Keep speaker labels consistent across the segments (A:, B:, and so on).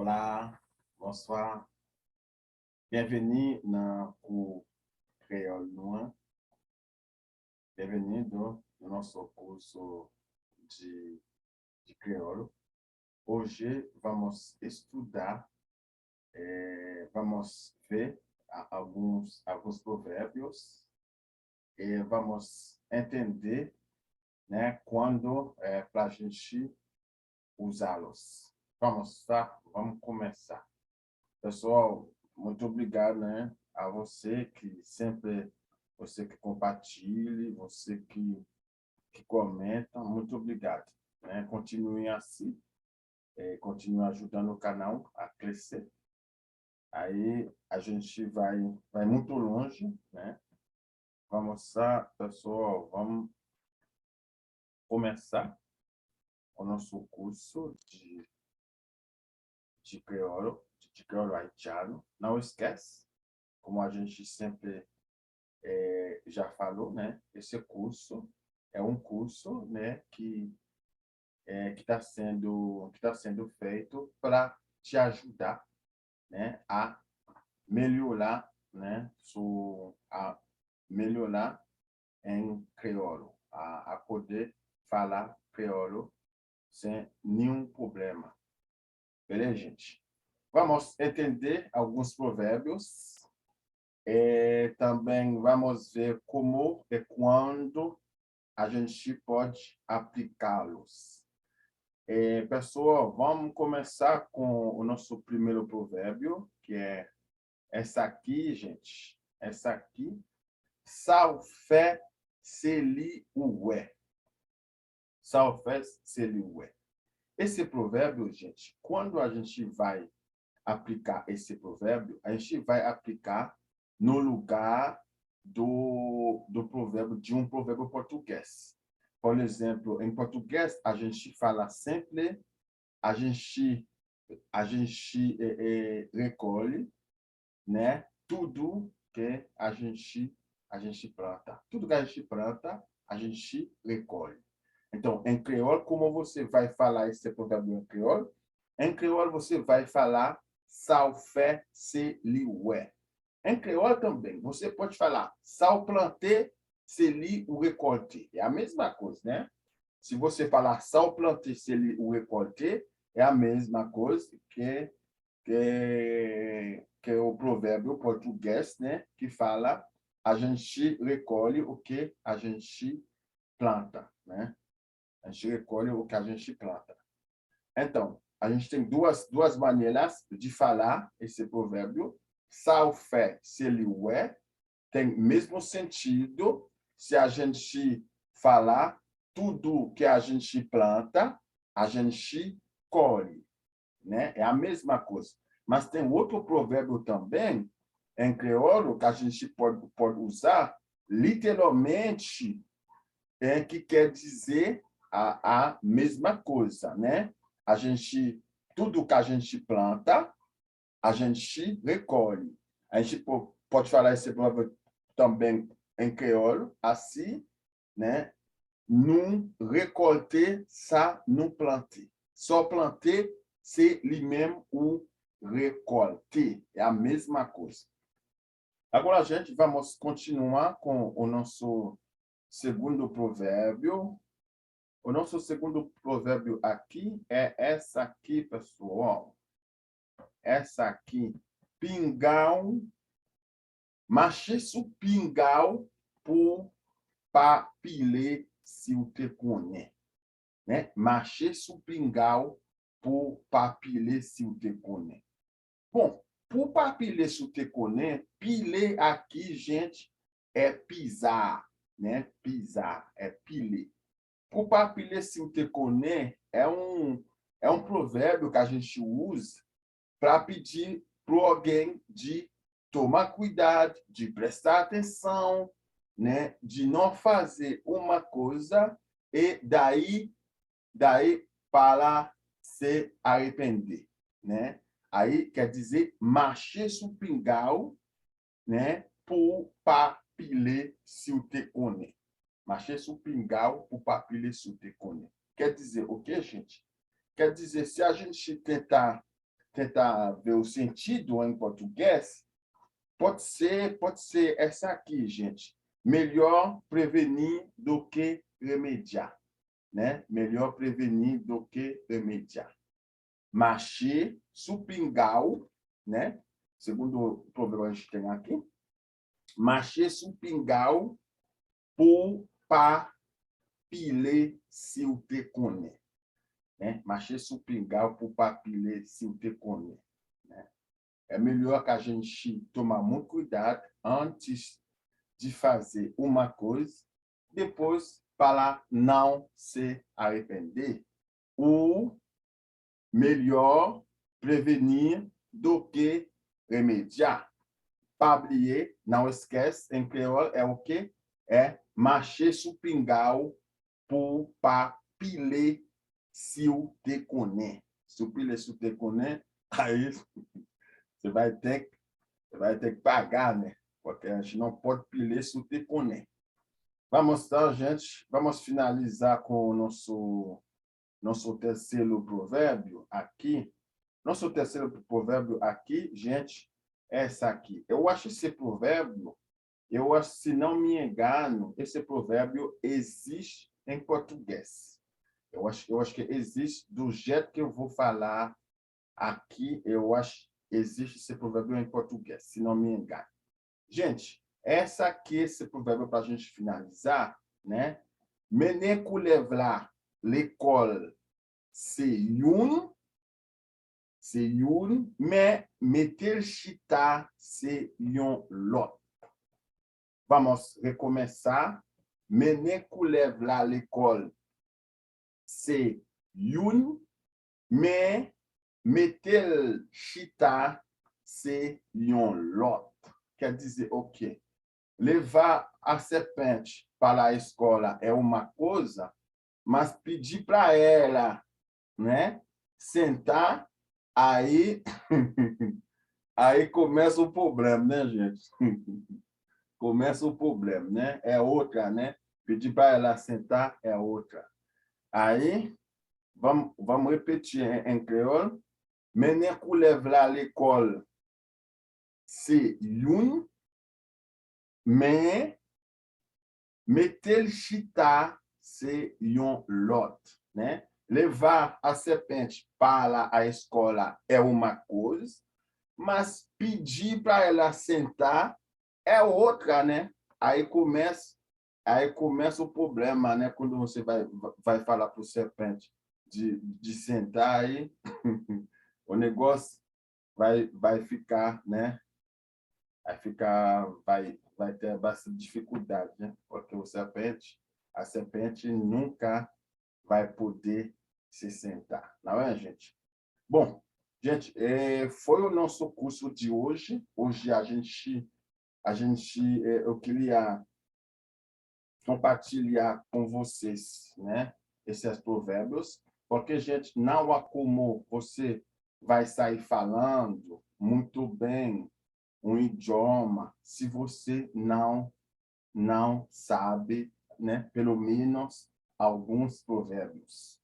A: Olá, bonsoir. Bienvenue dans cours créole noir. Bienvenue no nosso curso de crioulo. Hoje vamos estudar, vamos ver alguns provérbios e vamos entender, né, quando para a gente usá-los. Vamos começar. Pessoal, muito obrigado, né, a você que sempre, você que compartilha, você que comenta, muito obrigado. Né? Continuem assim, continue ajudando o canal a crescer. Aí a gente vai muito longe, né? Vamos lá, pessoal, vamos começar o nosso curso de crioulo haitiano. Não esquece, como a gente sempre já falou, né? Esse curso é um curso, né, que está sendo feito para te ajudar, né, a melhorar, né, a melhorar em crioulo, a poder falar crioulo sem nenhum problema. Beleza, gente? Vamos entender alguns provérbios. Também vamos ver como e quando a gente pode aplicá-los. Pessoal, vamos começar com o nosso primeiro provérbio, que é essa aqui, gente. Essa aqui. Salfé seli ué. Salfé seli ué. Esse provérbio, gente, quando a gente vai aplicar esse provérbio, a gente vai aplicar no lugar do provérbio, de um provérbio português. Por exemplo, em português, a gente fala sempre, a gente recolhe, né, tudo que a gente planta. Tudo que a gente planta, a gente recolhe. Então, em crioulo, como você vai falar esse provérbio em crioulo? Em crioulo, você vai falar salfé se liué. Em crioulo também, você pode falar sal planté se li o recolté. É a mesma coisa, né? Se você falar sal planté se li o recolté, é a mesma coisa que o provérbio português, né? Que fala a gente recolhe o que a gente planta, né? A gente recolhe o que a gente planta. Então, a gente tem duas maneiras de falar esse provérbio. Salfé, se ele é, tem mesmo sentido se a gente falar tudo que a gente planta, a gente colhe, né? É a mesma coisa. Mas tem outro provérbio também, em crioulo, que a gente pode usar literalmente, que quer dizer a mesma coisa, né? Tudo que a gente planta, a gente recolhe. A gente pode falar esse provérbio também em crioulo, assim, né? Não recolter, ça não planter. Só planter, c'est lui-même o recolter. É a mesma coisa. Agora, gente, vamos continuar com o nosso segundo provérbio. O nosso segundo provérbio aqui é essa aqui, pessoal. Essa aqui. Pingão. Marcher sous pingão pour pas piler se o te connaît. Né? Marcher sous pingão pour pas piler se o te connaît. Bom, pour pas piler se o te connaît, piler aqui, gente, é pisar, né? Pisar, é piler. Pour pas piler se o te connaît é um provérbio que a gente usa para pedir para alguém de tomar cuidado, de prestar atenção, né? De não fazer uma coisa e daí para se arrepender, né? Aí quer dizer marcher sous pingao, né? Pour pas piler se o te connaît. Marcher sous pingao pour pas piler se o te connaît. Quer dizer o quê, gente? Quer dizer, se a gente tentar tentar ver o sentido em português, pode ser essa aqui, gente. Melhor prevenir do que remediar, né? Melhor prevenir do que remediar. Machê, supingal, né? Segundo o provérbio que a gente tem aqui. Machê, supingal, pour pas piler se o te connaît. Né? Machê, supingal, pour pas piler se o te connaît. Né? É melhor que a gente tomar muito cuidado antes de fazer uma coisa, depois para não se arrepender. Ou melhor prevenir do que remediar. Pablier, não esquece, em creole é o quê? É marcher supingal pour pas piler se o te connaît. Se o piler se o te connaît, aí você vai ter que pagar, né? Porque a gente não pode piler se o te connaît. Vamos então, gente, vamos finalizar com o nosso terceiro provérbio aqui. Nosso terceiro provérbio aqui, gente, é essa aqui. Eu acho esse provérbio, se não me engano, esse provérbio existe em português. Eu acho que existe do jeito que eu vou falar aqui, eu acho que existe esse provérbio em português, se não me engano. Gente, essa aqui, esse provérbio para a gente finalizar, né? Mener coulevla l'école, c'est une, mais meter chita, c'est yon l'autre. Vamos recomeçar. Mener coulevla l'école, c'est une, mais meter chita, c'est yon l'autre. Quer dizer, ok, levar a serpente para a escola é uma coisa, mas pedir para ela, né, sentar, aí, aí começa o problema, né, gente? Começa o problema, né? É outra, né? Pedir para ela sentar é outra. Aí, vamos repetir em creole. Mener coulève à l'école, c'est une, mais meter chita, c'est yon l'autre, né? Levar a serpente para a escola é uma coisa, mas pedir para ela sentar é outra, né? Aí começa o problema, né? Quando você vai falar para o serpente de sentar, aí o negócio vai ficar, né? Vai ter bastante dificuldade, né? Porque a serpente nunca vai poder se sentar, não é, gente? Bom, gente, foi o nosso curso de hoje. Hoje eu queria compartilhar com vocês, né, esses provérbios, porque, gente, não há como você vai sair falando muito bem um idioma se você não sabe, né, pelo menos alguns provérbios.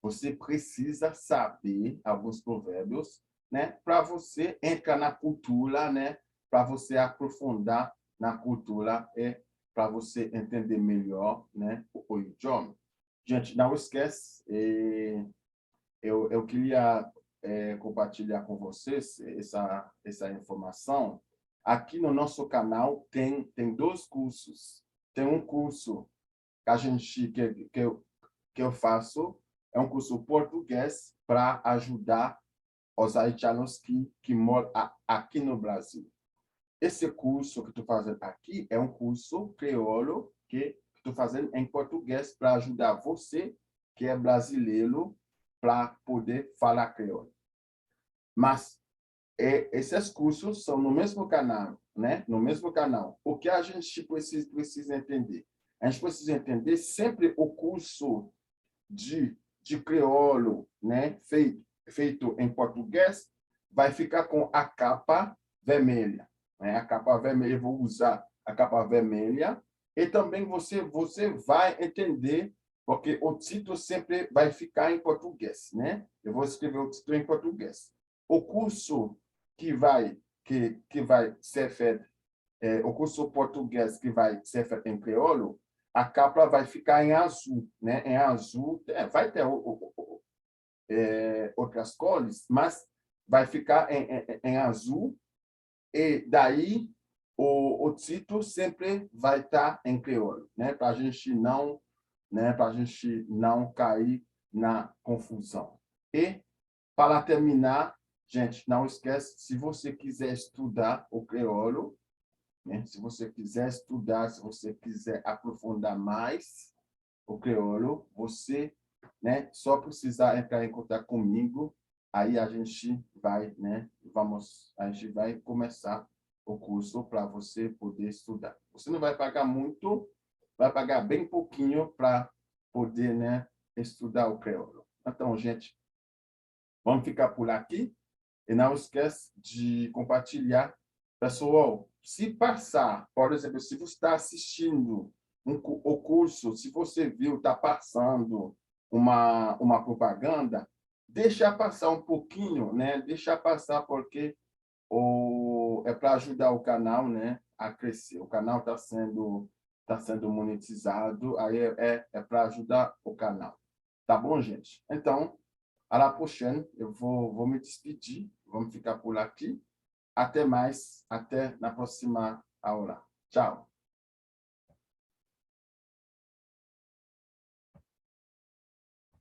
A: Você precisa saber alguns provérbios, né, para você entrar na cultura, né, para você aprofundar na cultura e para você entender melhor, né, o idioma. Gente, não esquece, eu queria compartilhar com vocês essa informação. Aqui no nosso canal tem dois cursos. Tem um curso que eu faço, é um curso português para ajudar os haitianos que moram aqui no Brasil. Esse curso que estou fazendo aqui é um curso crioulo que estou fazendo em português para ajudar você, que é brasileiro, para poder falar crioulo. Mas esses cursos são no mesmo canal, né? No mesmo canal. O que a gente precisa entender? A gente precisa entender sempre o curso de crioulo, né? Feito em português, vai ficar com a capa vermelha, né? A capa vermelha, eu vou usar a capa vermelha. E também você vai entender, porque o título sempre vai ficar em português, né? Eu vou escrever o título em português. o curso que vai ser feito, o curso português que vai ser feito em crioulo, a capa vai ficar em azul, né? Em azul, vai ter outras cores, mas vai ficar em azul, e daí o título sempre vai estar em crioulo, né? Para a gente não, né? Para a gente não cair na confusão. E, para terminar, gente, não esquece, se você quiser estudar o crioulo, né? Se você quiser estudar, se você quiser aprofundar mais o crioulo, você, né, só precisa entrar em contato comigo, aí a gente vai, né, a gente vai começar o curso para você poder estudar. Você não vai pagar muito, vai pagar bem pouquinho para poder, né, estudar o crioulo. Então, gente, vamos ficar por aqui. E não esquece de compartilhar. Pessoal, se passar, por exemplo, se você está assistindo o curso, se você viu, está passando uma propaganda, deixa passar um pouquinho, né? Deixa passar porque é para ajudar o canal, né, a crescer. O canal tá sendo monetizado, aí é para ajudar o canal. Tá bom, gente? Então, à la prochaine, eu vou me despedir, vamos ficar por aqui. Até mais, até na próxima aula. Tchau.